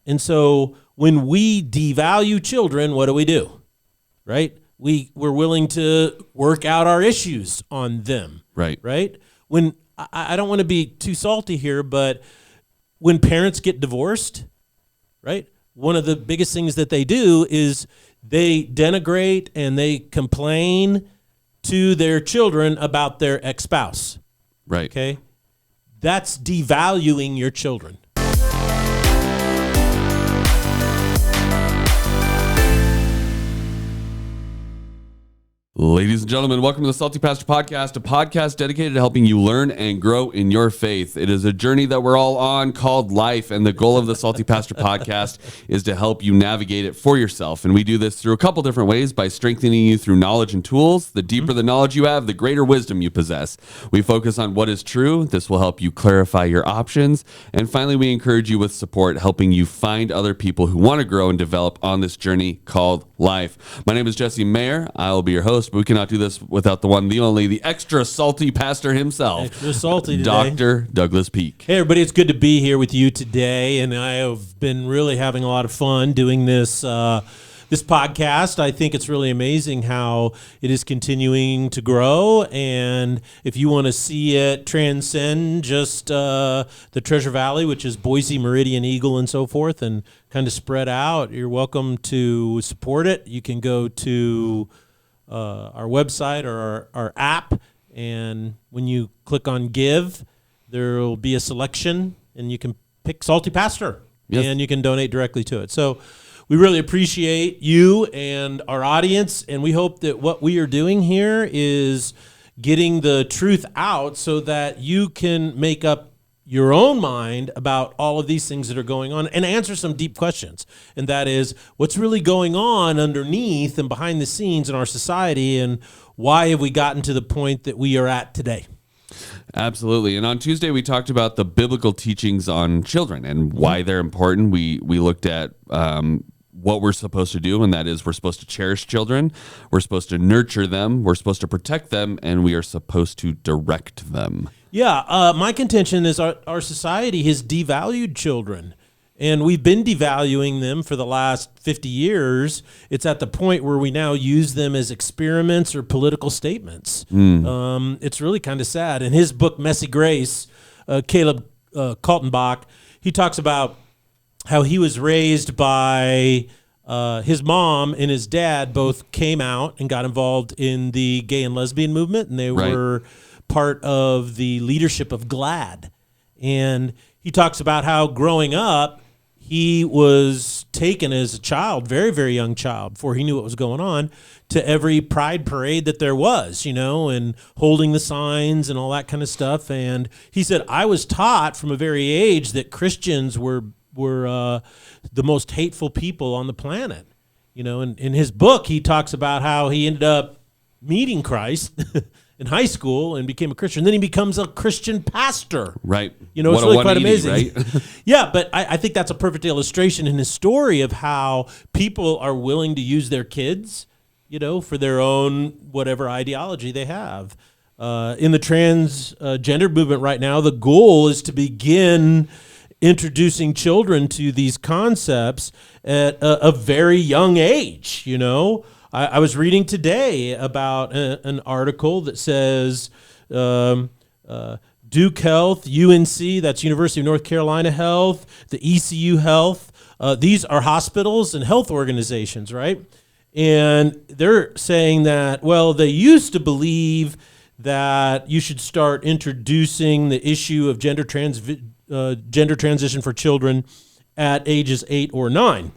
And so when we devalue children, what do? Right? We're willing to work out our issues on them. Right. Right? When I don't want to be too salty here, but when parents get divorced, right? One of the biggest things that they do is they denigrate and they complain to their children about their ex-spouse. Right. Okay? That's devaluing your children. Ladies and gentlemen, welcome to the Salty Pastor Podcast, a podcast dedicated to helping you learn and grow in your faith. It is a journey that we're all on called life, and the goal of the Salty Pastor Podcast is to help you navigate it for yourself. And we do this through a couple different ways, by strengthening you through knowledge and tools. The deeper the knowledge you have, the greater wisdom you possess. We focus on what is true. This will help you clarify your options. And finally, we encourage you with support, helping you find other people who want to grow and develop on this journey called life. My name is Jesse Maher. I will be your host. But we cannot do this without the one, the only, the extra salty pastor himself. Extra salty today. Dr. Douglas Peake. Hey, everybody, it's good to be here with you today, and I have been really having a lot of fun doing this this podcast. I think it's really amazing how it is continuing to grow, and if you want to see it transcend just the Treasure Valley, which is Boise, Meridian, Eagle, and so forth, and kind of spread out, you're welcome to support it. You can go to our website or our app, and when you click on Give, there will be a selection, and you can pick Salty Pastor, and you can donate directly to it. So we really appreciate you and our audience, and we hope that what we are doing here is getting the truth out so that you can make up your own mind about all of these things that are going on and answer some deep questions. And that is, what's really going on underneath and behind the scenes in our society, and why have we gotten to the point that we are at today? Absolutely. And on Tuesday, we talked about the biblical teachings on children and why they're important. We looked at what we're supposed to do, and that is we're supposed to cherish children, we're supposed to nurture them, we're supposed to protect them, and we are supposed to direct them. Yeah, my contention is our society has devalued children, and we've been devaluing them for the last 50 years. It's at the point where we now use them as experiments or political statements. It's really kind of sad. In his book, Messy Grace, Caleb Kaltenbach, he talks about how he was raised by his mom and his dad both came out and got involved in the gay and lesbian movement, and they were part of the leadership of GLAAD. And he talks about how growing up, he was taken as a child, very, very young child, before he knew what was going on, to every pride parade that there was, and holding the signs and all that kind of stuff. And he said, I was taught from a very age that Christians were the most hateful people on the planet. And in his book, he talks about how he ended up meeting Christ in high school and became a Christian. Then he becomes a Christian pastor. Right. It's really quite amazing. Right? Yeah, but I think that's a perfect illustration in his story of how people are willing to use their kids, for their own whatever ideology they have. In the transgender movement right now, the goal is to begin introducing children to these concepts at a very young age. I was reading today about an article that says Duke Health, UNC, that's University of North Carolina Health, the ECU Health, these are hospitals and health organizations, right? And they're saying that, they used to believe that you should start introducing the issue of gender transition for children at ages 8 or 9.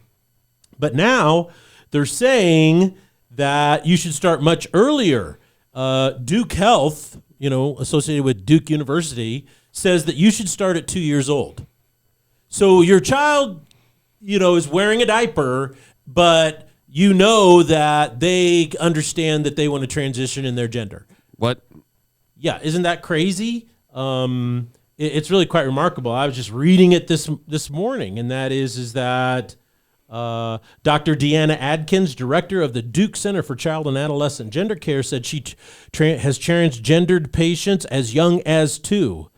But now they're saying that you should start much earlier. Duke Health, associated with Duke University, says that you should start at 2 years old. So your child, is wearing a diaper, but that they understand that they want to transition in their gender. What? Yeah, isn't that crazy? It's really quite remarkable. I was just reading it this morning, and that is that Dr. Deanna Adkins, director of the Duke Center for Child and Adolescent Gender Care, said she has transgendered patients as young as 2.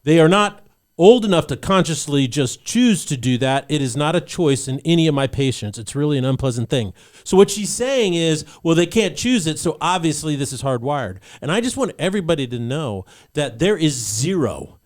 They are not old enough to consciously just choose to do that, it is not a choice in any of my patients. It's really an unpleasant thing. So what she's saying is, well, they can't choose it, so obviously this is hardwired. And I just want everybody to know that there is zero,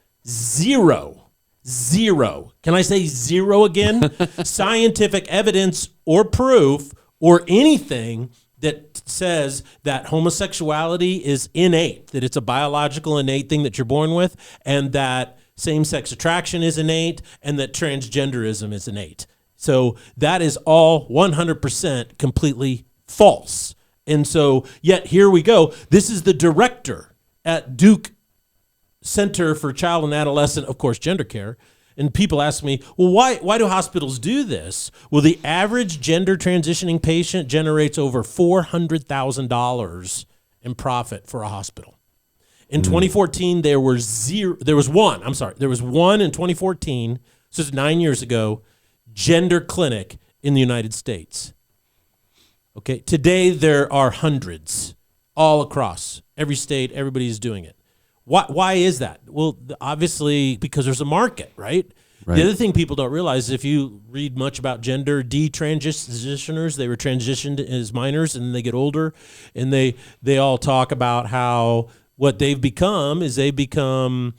can I say zero again? Scientific evidence or proof or anything that says that homosexuality is innate, that it's a biological innate thing that you're born with, and that same-sex attraction is innate, and that transgenderism is innate. So that is all 100% completely false. And so, yet here we go. This is the director at Duke Center for Child and Adolescent, of course, Gender Care. And people ask me, well, why do hospitals do this? Well, the average gender transitioning patient generates over $400,000 in profit for a hospital. In 2014, there was one in 2014, so it's 9 years ago, gender clinic in the United States. Okay, today there are hundreds all across every state. Everybody's doing it. Why is that? Well, obviously because there's a market, right? The other thing people don't realize, if you read much about gender detransitioners, they were transitioned as minors and they get older, and they all talk about how what they've become is enslaved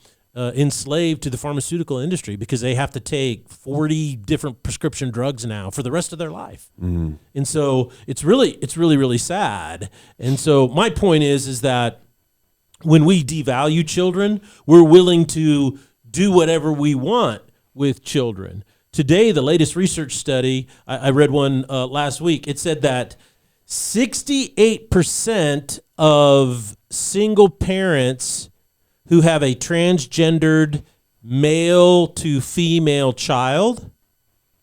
to the pharmaceutical industry because they have to take 40 different prescription drugs now for the rest of their life. Mm-hmm. And so it's really, really sad. And so my point is that when we devalue children, we're willing to do whatever we want with children. Today, the latest research study, I read one last week, it said that 68% of single parents who have a transgendered male to female child,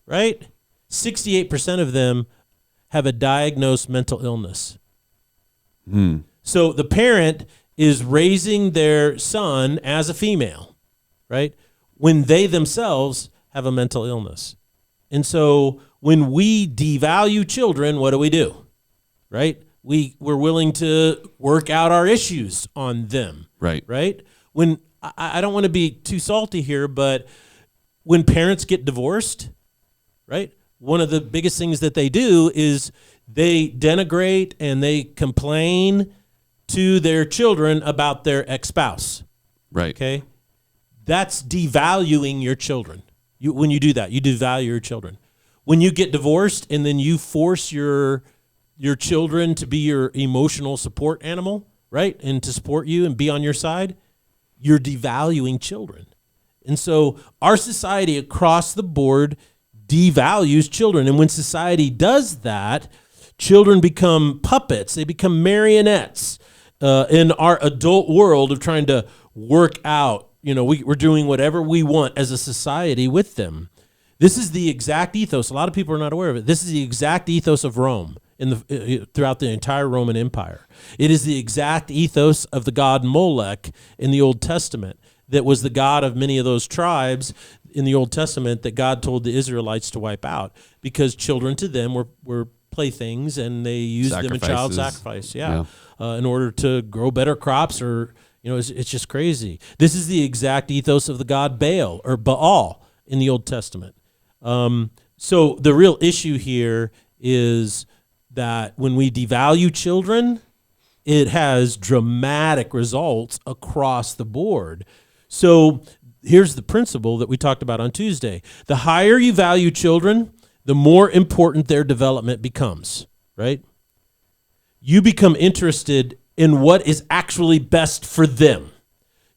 right? 68% of them have a diagnosed mental illness. So the parent is raising their son as a female, right? When they themselves have a mental illness. And so when we devalue children, what do? Right? We're willing to work out our issues on them. Right? When I don't want to be too salty here, but when parents get divorced, right? One of the biggest things that they do is they denigrate and they complain to their children about their ex-spouse. Right. Okay? That's devaluing your children. When you do that, you devalue your children. When you get divorced and then you force your children to be your emotional support animal, right? And to support you and be on your side, you're devaluing children. And so our society across the board devalues children. And when society does that, children become puppets. They become marionettes in our adult world of trying to work out. We're doing whatever we want as a society with them. This is the exact ethos. A lot of people are not aware of it. This is the exact ethos of Rome throughout the entire Roman Empire. It is the exact ethos of the god Molech in the Old Testament, that was the god of many of those tribes in the Old Testament that God told the Israelites to wipe out, because children to them were playthings, and they used them in child sacrifice, in order to grow better crops, or it's just crazy. This is the exact ethos of the god Baal or Baal in the Old Testament. So the real issue here is that when we devalue children, it has dramatic results across the board. So here's the principle that we talked about on Tuesday. The higher you value children, the more important their development becomes, right? You become interested in what is actually best for them.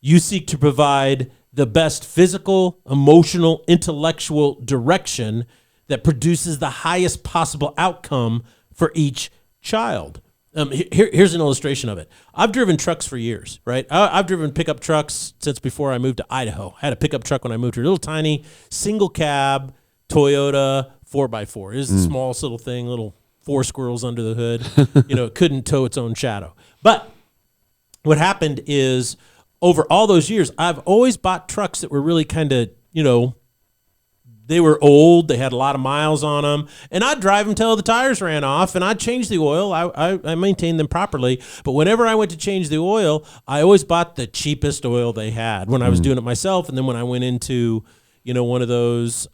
You seek to provide the best physical, emotional, intellectual direction that produces the highest possible outcome for each child. Here's an illustration of it. I've driven trucks for years, right? I've driven pickup trucks since before I moved to Idaho. I had a pickup truck when I moved here, a little tiny single cab Toyota 4x4. It was the smallest little thing, little 4 squirrels under the hood. It couldn't tow its own shadow. But what happened is, over all those years, I've always bought trucks that were really kind of, They were old. They had a lot of miles on them. And I'd drive them till the tires ran off, and I'd change the oil. I maintained them properly. But whenever I went to change the oil, I always bought the cheapest oil they had when I was doing it myself. And then when I went into, one of those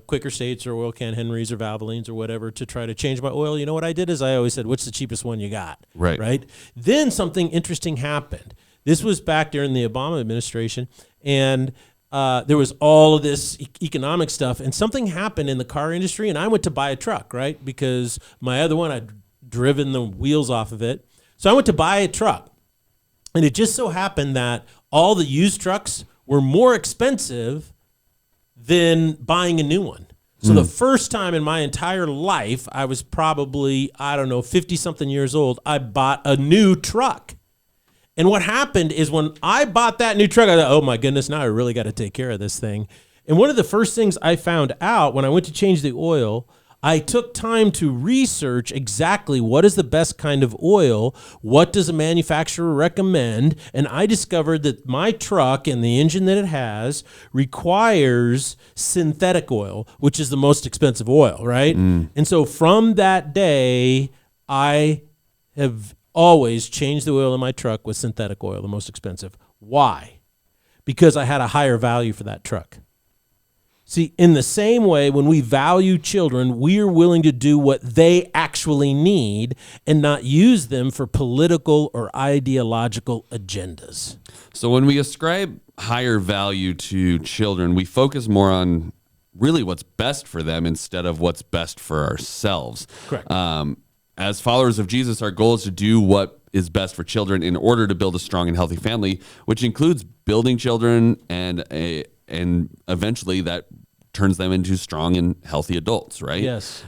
Quicker States or Oil Can Henrys or Valvolines or whatever to try to change my oil, you know what I did is I always said, what's the cheapest one you got? Right? Then something interesting happened. This was back during the Obama administration, and there was all of this economic stuff, and something happened in the car industry, and I went to buy a truck, right? Because my other one, I'd driven the wheels off of it. So I went to buy a truck, and it just so happened that all the used trucks were more expensive than buying a new one. So the first time in my entire life, I was probably, 50-something years old, I bought a new truck. And what happened is when I bought that new truck, I thought, oh my goodness, now I really got to take care of this thing. And one of the first things I found out when I went to change the oil, I took time to research exactly what is the best kind of oil, what does a manufacturer recommend, and I discovered that my truck and the engine that it has requires synthetic oil, which is the most expensive oil, right? And so from that day, I have always change the oil in my truck with synthetic oil, the most expensive. Why? Because I had a higher value for that truck. See, in the same way, when we value children, we are willing to do what they actually need and not use them for political or ideological agendas. So when we ascribe higher value to children, we focus more on really what's best for them instead of what's best for ourselves. Correct. As followers of Jesus, our goal is to do what is best for children in order to build a strong and healthy family, which includes building children and eventually that turns them into strong and healthy adults, right? Yes.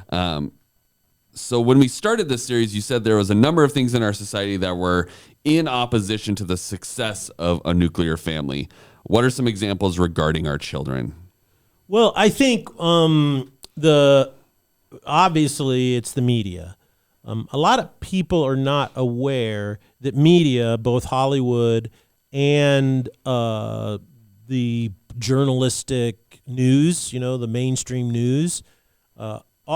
So when we started this series, you said there was a number of things in our society that were in opposition to the success of a nuclear family. What are some examples regarding our children? Well, I think obviously it's the media. A lot of people are not aware that media, both Hollywood and the journalistic news, the mainstream news,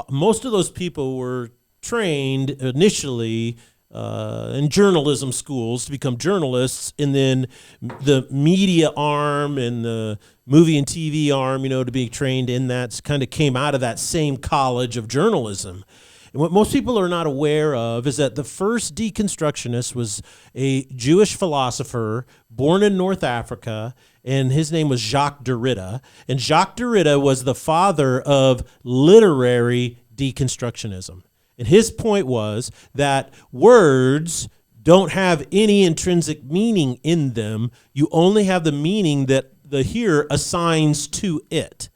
most of those people were trained initially in journalism schools to become journalists, and then the media arm and the movie and TV arm, to be trained in that kind of came out of that same college of journalism. And what most people are not aware of is that the first deconstructionist was a Jewish philosopher born in North Africa, and his name was Jacques Derrida. And Jacques Derrida was the father of literary deconstructionism. And his point was that words don't have any intrinsic meaning in them. You only have the meaning that the hearer assigns to it.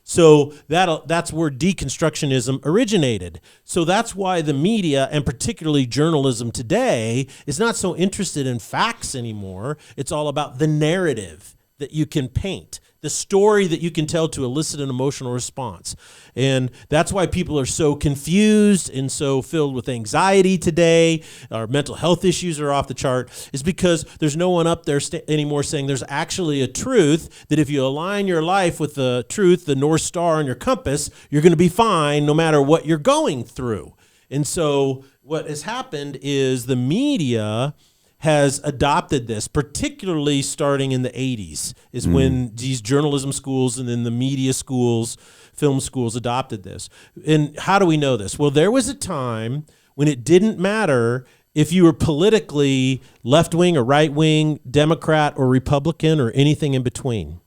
So that's where deconstructionism originated. So that's why the media, and particularly journalism today, is not so interested in facts anymore. It's all about the narrative that you can paint, the story that you can tell to elicit an emotional response. And that's why people are so confused and so filled with anxiety today. Our mental health issues are off the chart. Is because there's no one up there anymore saying there's actually a truth, that if you align your life with the truth, the North Star on your compass, you're going to be fine no matter what you're going through. And so what has happened is the media has adopted this, particularly starting in the 80s, is when these journalism schools and then the media schools, film schools adopted this. And how do we know this? Well, there was a time when it didn't matter if you were politically left-wing or right-wing, Democrat or Republican or anything in between.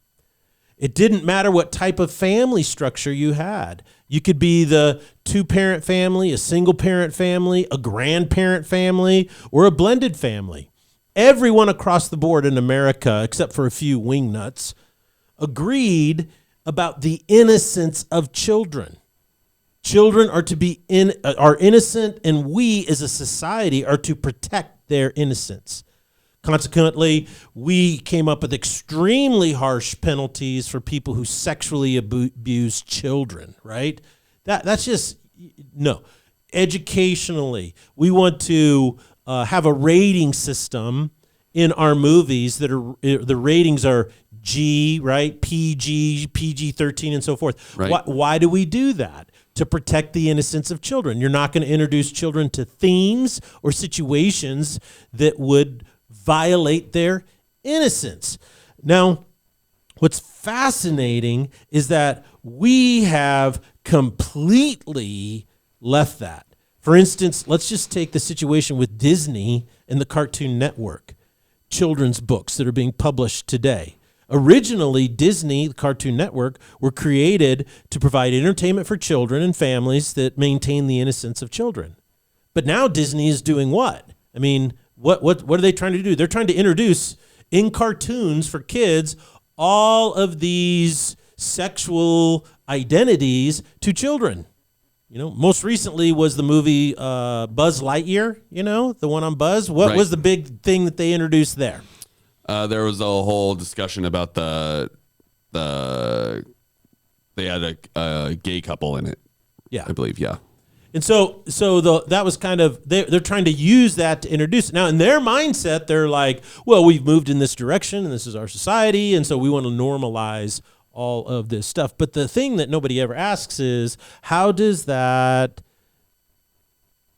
It didn't matter what type of family structure you had. You could be the two-parent family, a single-parent family, a grandparent family, or a blended family. Everyone across the board in America, except for a few wingnuts, agreed about the innocence of children. Children are to be are innocent, and we as a society are to protect their innocence. Consequently, we came up with extremely harsh penalties for people who sexually abuse children, right? That's just, no. Educationally, we want to have a rating system in our movies that are the ratings are G, right? PG, PG-13, and so forth. Right. Why do we do that? To protect the innocence of children. You're not going to introduce children to themes or situations that would violate their innocence. Now, what's fascinating is that we have completely left that. For instance, let's just take the situation with Disney and the Cartoon Network, children's books that are being published today. Originally, Disney, the Cartoon Network, were created to provide entertainment for children and families that maintain the innocence of children. But now Disney is doing what? I mean, what are they trying to do? They're trying to introduce in cartoons for kids all of these sexual identities to children. You know, most recently was the movie Buzz Lightyear, you know, the one on Buzz. What was the big thing that they introduced there? There was a whole discussion about they had a gay couple in it. Yeah, I believe. Yeah. And so that was kind of, they're trying to use that to introduce it. Now, in their mindset, they're like, well, we've moved in this direction, and this is our society, and so we want to normalize all of this stuff. But the thing that nobody ever asks is, how does that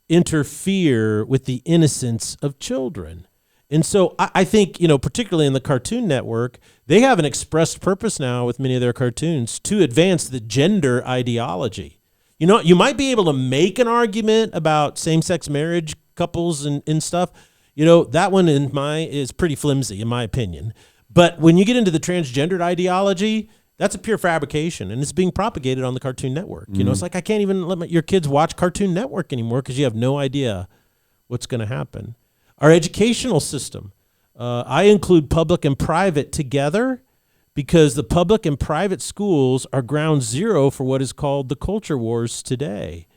interfere with the innocence of children? And so I think, you know, particularly in the Cartoon Network, they have an expressed purpose now with many of their cartoons to advance the gender ideology. You know, you might be able to make an argument about same-sex marriage couples and stuff. You know, that one is pretty flimsy in my opinion. But when you get into the transgendered ideology, that's a pure fabrication, and it's being propagated on the Cartoon Network. You know, it's like I can't even let your kids watch Cartoon Network anymore because you have no idea what's going to happen. Our educational system, I include public and private together because the public and private schools are ground zero for what is called the culture wars today.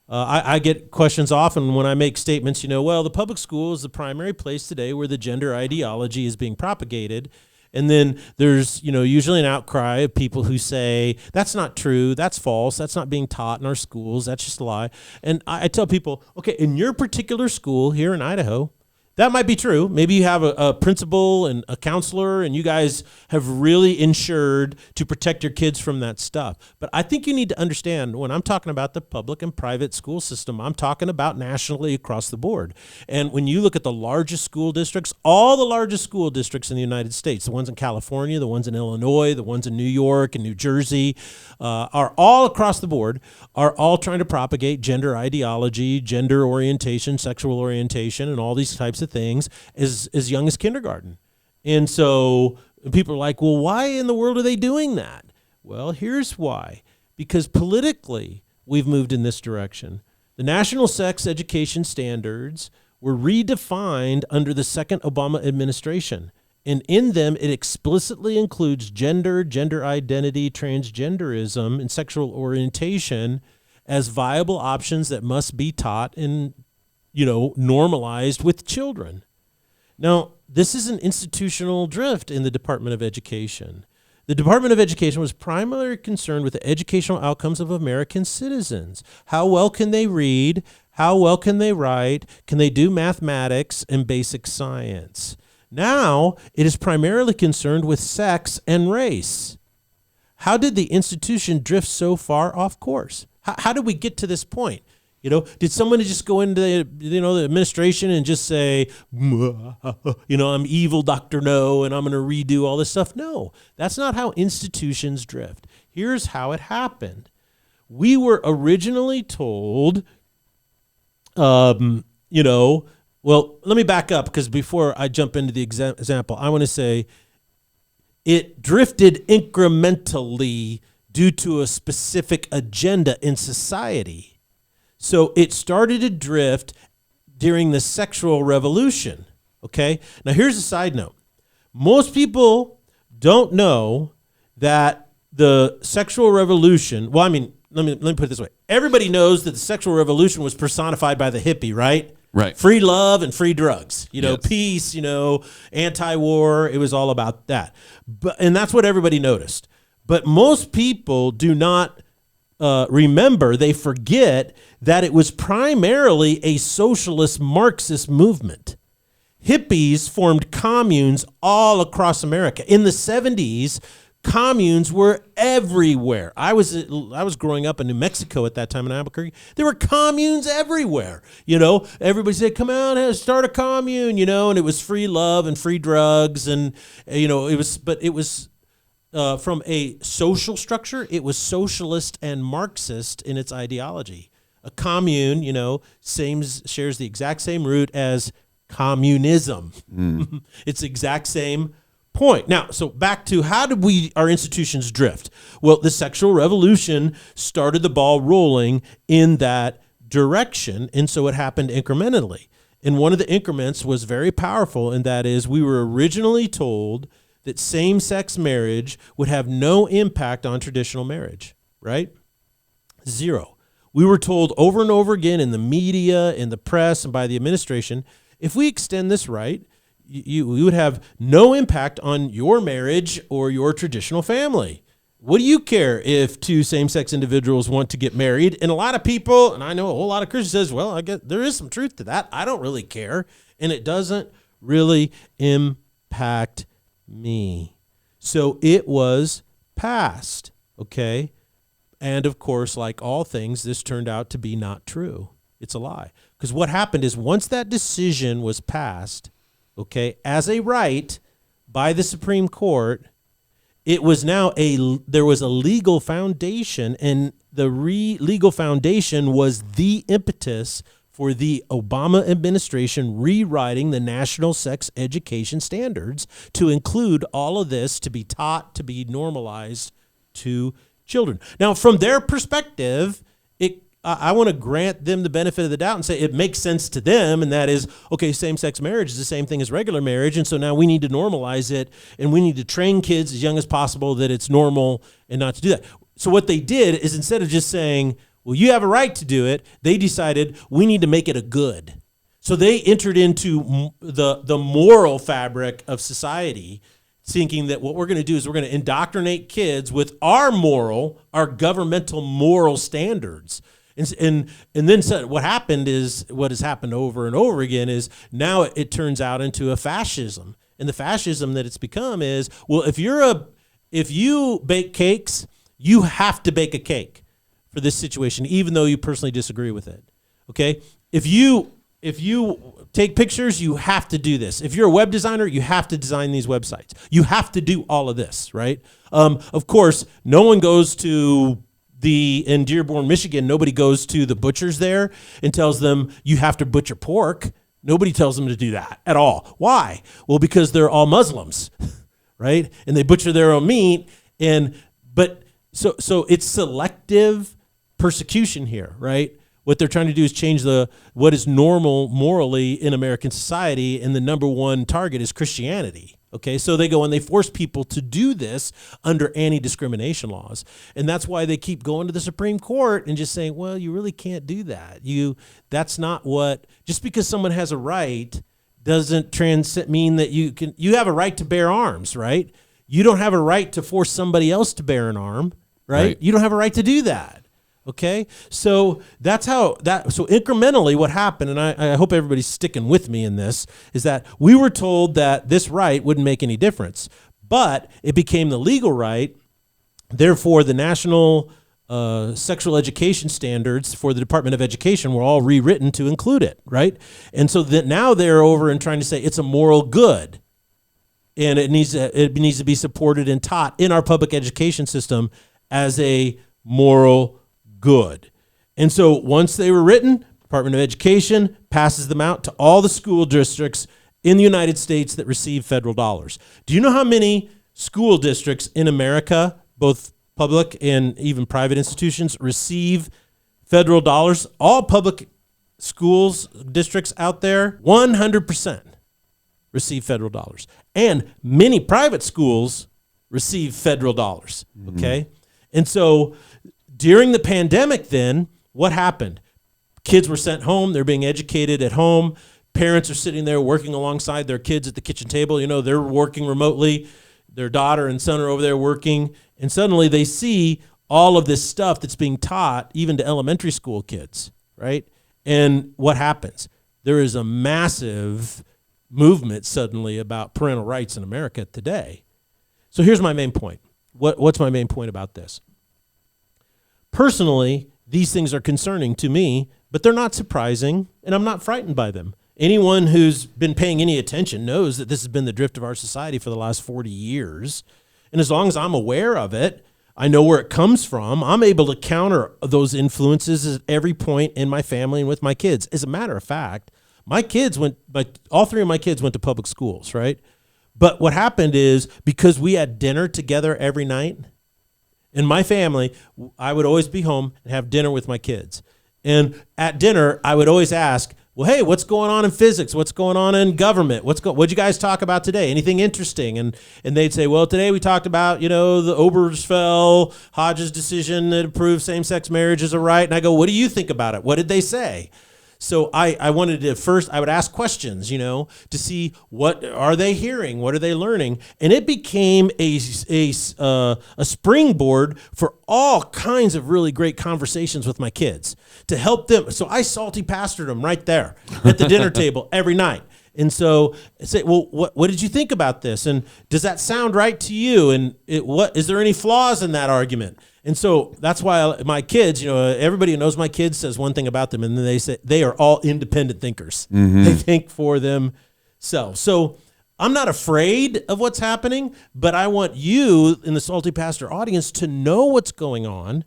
I get questions often when I make statements, you know, well, the public school is the primary place today where the gender ideology is being propagated. And then there's, you know, usually an outcry of people who say, that's not true, that's false, that's not being taught in our schools, that's just a lie. And I tell people, okay, in your particular school here in Idaho, that might be true. Maybe you have a principal and a counselor, and you guys have really ensured to protect your kids from that stuff. But I think you need to understand when I'm talking about the public and private school system, I'm talking about nationally across the board. And when you look at the largest school districts, all the largest school districts in the United States, the ones in California, the ones in Illinois, the ones in New York and New Jersey, are all across the board, are all trying to propagate gender ideology, gender orientation, sexual orientation, and all these types of things as young as kindergarten. And so people are like, well, why in the world are they doing that? Well, here's why. Because politically, we've moved in this direction. The national sex education standards were redefined under the second Obama administration. And in them, it explicitly includes gender, gender identity, transgenderism, and sexual orientation as viable options that must be taught and, you know, normalized with children. Now, this is an institutional drift in the Department of Education. The Department of Education was primarily concerned with the educational outcomes of American citizens. How well can they read? How well can they write? Can they do mathematics and basic science? Now, it is primarily concerned with sex and race. How did the institution drift so far off course? How did we get to this point? You know, did somebody just go into the administration and just say, you know, I'm evil Dr. No, and I'm going to redo all this stuff? No, that's not how institutions drift. Here's how it happened. We were originally told, you know, well, let me back up because before I jump into the example, I want to say it drifted incrementally due to a specific agenda in society. So it started to drift during the sexual revolution, okay? Now, here's a side note. Most people don't know that the sexual revolution, well, I mean, let me put it this way. Everybody knows that the sexual revolution was personified by the hippie, right? Right. Free love and free drugs, you know, yes. Peace, you know, anti-war. It was all about that. And that's what everybody noticed. But most people do not remember, they forget that it was primarily a socialist Marxist movement. hippies formed communes all across America. In the 70s, communes were everywhere. I was growing up in New Mexico at that time in Albuquerque. There were communes everywhere. Everybody said, "Come out and start a commune," and it was free love and free drugs, and it was from a social structure, it was socialist and Marxist in its ideology. A commune, shares the exact same root as communism. It's the exact same point. Now, so back to how did our institutions drift? Well, the sexual revolution started the ball rolling in that direction, and so it happened incrementally. And one of the increments was very powerful, and that is we were originally told that same-sex marriage would have no impact on traditional marriage, right? Zero. We were told over and over again in the media, in the press, and by the administration, if we extend this right, we would have no impact on your marriage or your traditional family. What do you care if two same-sex individuals want to get married? And a lot of people, and I know a whole lot of Christians says, well, I guess there is some truth to that. I don't really care. And it doesn't really impact me. So it was passed, okay? And of course, like all things, this turned out to be not true. It's a lie. Because what happened is once that decision was passed, okay, as a right by the Supreme Court, it was now there was a legal foundation, and the legal foundation was the impetus for the Obama administration rewriting the national sex education standards to include all of this to be taught, to be normalized to children. Now, from their perspective, I want to grant them the benefit of the doubt and say it makes sense to them, and that is, okay, same-sex marriage is the same thing as regular marriage, and so now we need to normalize it, and we need to train kids as young as possible that it's normal and not to do that. So what they did is instead of just saying, well, you have a right to do it, they decided we need to make it a good. So they entered into the moral fabric of society, thinking that what we're going to do is we're going to indoctrinate kids with our governmental moral standards. And then what happened is what has happened over and over again is now it turns out into a fascism. And the fascism that it's become is, well, if you bake cakes, you have to bake a cake for this situation, even though you personally disagree with it. Okay? If you take pictures, you have to do this. If you're a web designer, you have to design these websites. You have to do all of this, right? Of course, no one goes to in Dearborn, Michigan, nobody goes to the butchers there and tells them you have to butcher pork. Nobody tells them to do that at all. Why? Well, because they're all Muslims, right? And they butcher their own meat. So it's selective persecution here, right? What they're trying to do is change what is normal morally in American society, and the number one target is Christianity. Okay, so they go and they force people to do this under anti-discrimination laws. And that's why they keep going to the Supreme Court and just saying, well, you really can't do that. That's not just because someone has a right doesn't mean that you have a right to bear arms, right? You don't have a right to force somebody else to bear an arm, right? You don't have a right to do that. Okay, so so incrementally what happened, and I hope everybody's sticking with me in this, is that we were told that this right wouldn't make any difference, but it became the legal right. Therefore, the national sexual education standards for the Department of Education were all rewritten to include it, right? And so that now they're over and trying to say it's a moral good, and it needs to be supported and taught in our public education system as a moral good. And so once they were written, Department of Education passes them out to all the school districts in the United States that receive federal dollars. Do you know how many school districts in America, both public and even private institutions, receive federal dollars? All public schools, districts out there, 100% receive federal dollars. And many private schools receive federal dollars, okay? And so during the pandemic then, what happened? Kids were sent home. They're being educated at home. Parents are sitting there working alongside their kids at the kitchen table. They're working remotely. Their daughter and son are over there working. And suddenly they see all of this stuff that's being taught even to elementary school kids, right? And what happens? There is a massive movement suddenly about parental rights in America today. So here's my main point. What's my main point about this? Personally, these things are concerning to me, but they're not surprising, and I'm not frightened by them. Anyone who's been paying any attention knows that this has been the drift of our society for the last 40 years. And as long as I'm aware of it, I know where it comes from, I'm able to counter those influences at every point in my family and with my kids. As a matter of fact, all three of my kids went to public schools, right? But what happened is, because we had dinner together every night, in my family, I would always be home and have dinner with my kids. And at dinner, I would always ask, well, hey, what's going on in physics? What's going on in government? What'd you guys talk about today? Anything interesting? And they'd say, well, today we talked about, the Obergefell Hodges decision that approved same-sex marriage as a right. And I go, what do you think about it? What did they say? So I wanted to first, I would ask questions, to see what are they hearing? What are they learning? And it became a springboard for all kinds of really great conversations with my kids to help them. So I salty pastored them right there at the dinner table every night. And so I say, well, what did you think about this? And does that sound right to you? And is there any flaws in that argument? And so that's why my kids, everybody who knows my kids says one thing about them, and then they say they are all independent thinkers. Mm-hmm. They think for themselves. So I'm not afraid of what's happening, but I want you in the Salty Pastor audience to know what's going on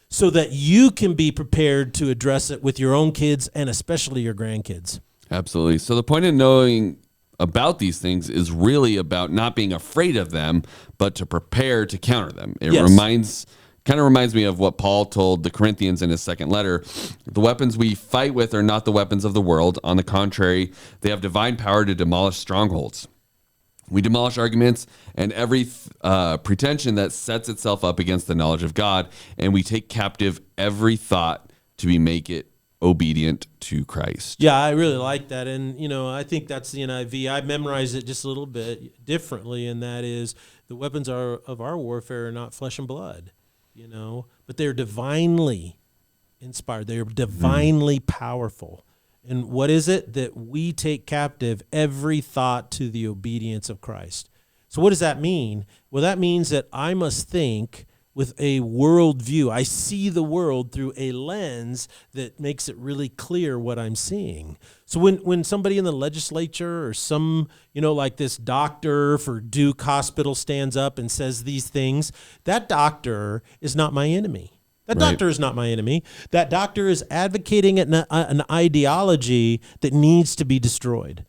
so that you can be prepared to address it with your own kids and especially your grandkids. Absolutely. So the point of knowing about these things is really about not being afraid of them, but to prepare to counter them. It kind of reminds me of what Paul told the Corinthians in his second letter. The weapons we fight with are not the weapons of the world. On the contrary, they have divine power to demolish strongholds. We demolish arguments and every pretension that sets itself up against the knowledge of God, and we take captive every thought to make it obedient to Christ. Yeah, I really like that. And, I think that's the NIV. I memorized it just a little bit differently, and that is the weapons of our warfare are not flesh and blood. But they're divinely inspired. They're divinely powerful. And what is it? That we take captive every thought to the obedience of Christ. So what does that mean? Well, that means that I must think with a worldview. I see the world through a lens that makes it really clear what I'm seeing. So when somebody in the legislature or some, like this doctor for Duke Hospital stands up and says these things, that doctor is not my enemy. That doctor is not my enemy. That doctor is advocating an ideology that needs to be destroyed.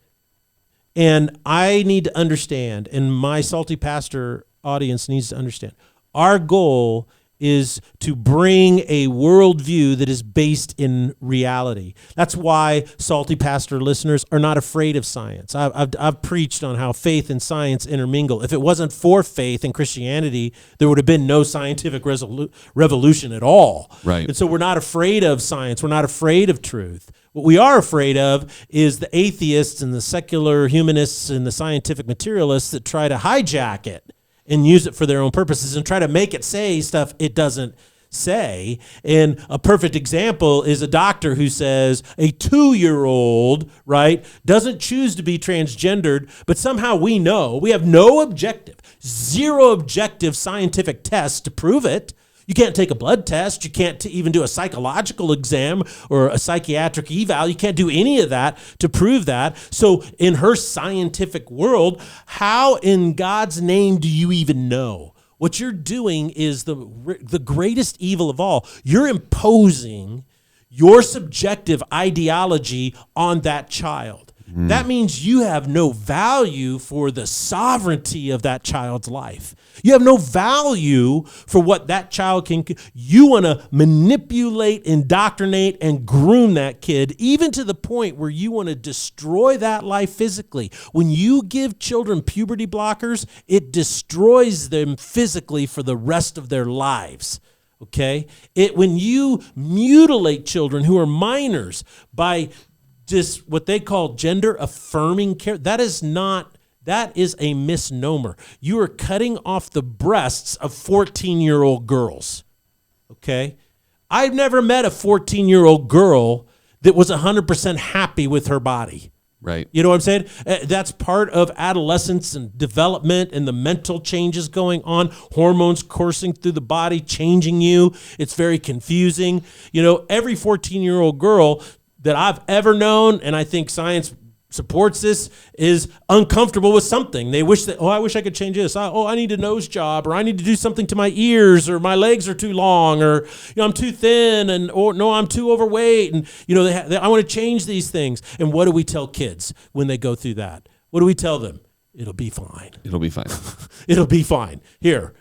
And I need to understand, and my Salty Pastor audience needs to understand, our goal is to bring a worldview that is based in reality. That's why Salty Pastor listeners are not afraid of science. I've preached on how faith and science intermingle. If it wasn't for faith and Christianity, there would have been no scientific revolution at all. Right. And so we're not afraid of science. We're not afraid of truth. What we are afraid of is the atheists and the secular humanists and the scientific materialists that try to hijack it and use it for their own purposes and try to make it say stuff it doesn't say. And a perfect example is a doctor who says a 2-year-old, doesn't choose to be transgendered, but somehow we have no zero objective scientific tests to prove it. You can't take a blood test. You can't even do a psychological exam or a psychiatric eval. You can't do any of that to prove that. So in her scientific world, how in God's name do you even know? What you're doing is the greatest evil of all. You're imposing your subjective ideology on that child. That means you have no value for the sovereignty of that child's life. You have no value for what that child can. You want to manipulate, indoctrinate, and groom that kid, even to the point where you want to destroy that life physically. When you give children puberty blockers, it destroys them physically for the rest of their lives. Okay? When you mutilate children who are minors by just what they call gender affirming care, that is a misnomer. You are cutting off the breasts of 14-year-old girls. Okay? I've never met a 14-year-old girl that was 100% happy with her body. Right. You know what I'm saying? That's part of adolescence and development and the mental changes going on, hormones coursing through the body, changing you. It's very confusing. You know, every 14-year-old girl that I've ever known, and I think science supports this, is uncomfortable with something. They wish that, I wish I could change this. I need a nose job, or I need to do something to my ears, or my legs are too long, or I'm too thin, or no, I'm too overweight, and I want to change these things. And what do we tell kids when they go through that? What do we tell them? It'll be fine. It'll be fine. It'll be fine. Here,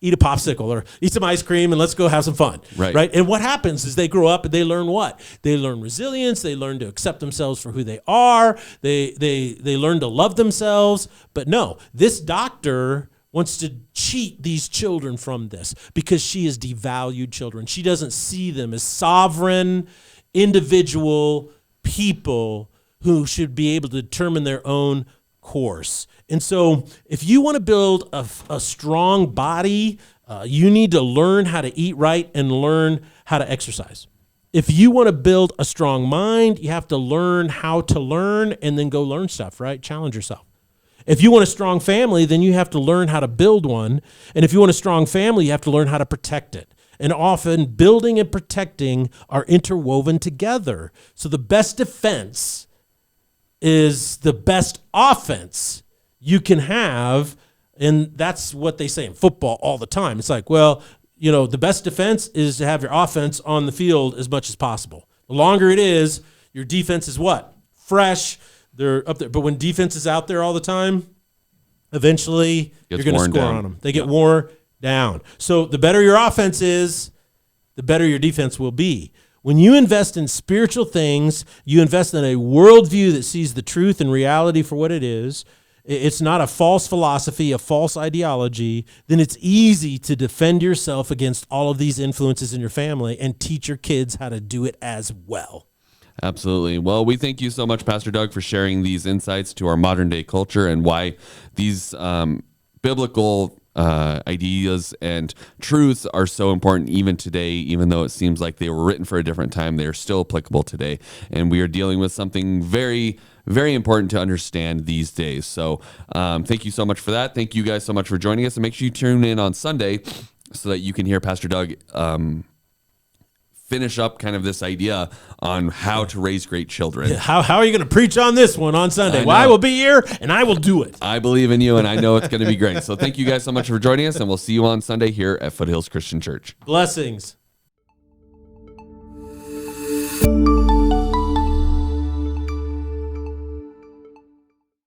eat a popsicle or eat some ice cream and let's go have some fun. Right. And what happens is they grow up and they learn what? They learn resilience. They learn to accept themselves for who they are. They learn to love themselves. But no, this doctor wants to cheat these children from this because she has devalued children. She doesn't see them as sovereign, individual people who should be able to determine their own course. And so if you want to build a strong body, you need to learn how to eat right and learn how to exercise. If you want to build a strong mind, you have to learn how to learn and then go learn stuff, right? Challenge yourself. If you want a strong family, then you have to learn how to build one. And if you want a strong family, you have to learn how to protect it. And often building and protecting are interwoven together. So the best defense is the best offense you can have, and that's what they say in football all the time. It's like, well, the best defense is to have your offense on the field as much as possible. The longer it is, your defense is what? Fresh. They're up there. But when defense is out there all the time, eventually you're going to score on them. They get worn down. So the better your offense is, the better your defense will be. When you invest in spiritual things, you invest in a worldview that sees the truth and reality for what it is. It's not a false philosophy, a false ideology. Then it's easy to defend yourself against all of these influences in your family and teach your kids how to do it as well. Absolutely. Well, we thank you so much, Pastor Doug, for sharing these insights to our modern day culture and why these biblical ideas and truths are so important even today, even though it seems like they were written for a different time, they are still applicable today. And we are dealing with something very, very important to understand these days. So thank you so much for that. Thank you guys so much for joining us, and make sure you tune in on Sunday so that you can hear Pastor Doug finish up kind of this idea on how to raise great children. Yeah, how are you going to preach on this one on Sunday? Well, I will be here and I will do it. I believe in you and I know it's going to be great. So thank you guys so much for joining us, and we'll see you on Sunday here at Foothills Christian Church. Blessings.